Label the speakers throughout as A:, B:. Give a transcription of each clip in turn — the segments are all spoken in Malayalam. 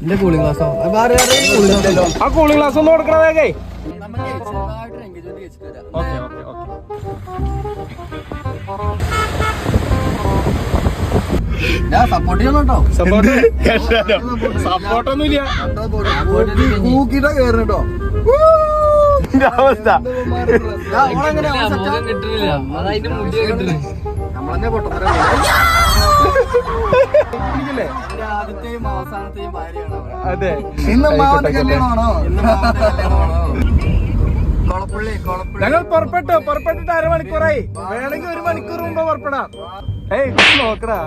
A: എന്റെ കൂളിംഗ് ഗ്ലാസ്
B: ആ കൂളിംഗ് ഗ്ലാസ് ഒന്ന് കൊടുക്കണ വേഗേ. സപ്പോർട്ടൊന്നുമില്ല
A: കൂക്കിട്ടാ കേറണട്ടോ
B: അവസ്ഥ.
A: നമ്മളെന്നെ പൊട്ടത്തര ആദ്യത്തെയും അവസാനത്തെയും ഭാര്യയാണ്.
B: അതെ,
A: ഇന്ന് മാവന്റെ കല്യാണമാണോ?
B: ഞങ്ങൾ പുറപ്പെട്ടിട്ട് അരമണിക്കൂറായി. വേണമെങ്കിൽ 1 മണിക്കൂർ മുമ്പ് പുറപ്പെടാം. നോക്കടാ,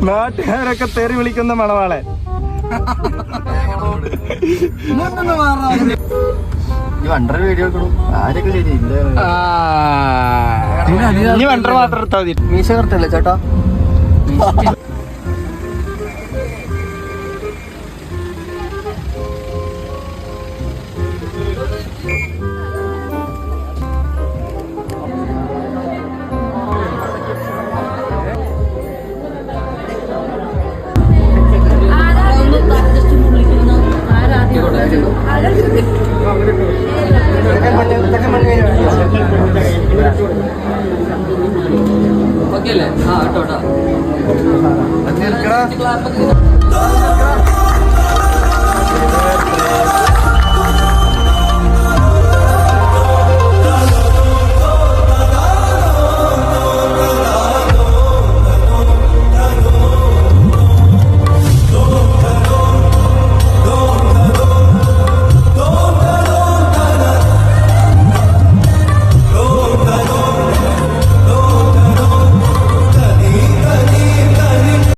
B: നാട്ടുകാരൊക്കെ തെറി വിളിക്കുന്ന മണവാളെ.
A: വീഡിയോ ആരൊക്കെ ശരി
B: ഇനി വണ്ടർ മാത്രം എടുത്താൽ മതി.
A: മീശ കറക്റ്റല്ലേ ചേട്ടാ? ഓക്കെ അല്ലേ? ആ കേട്ടോ.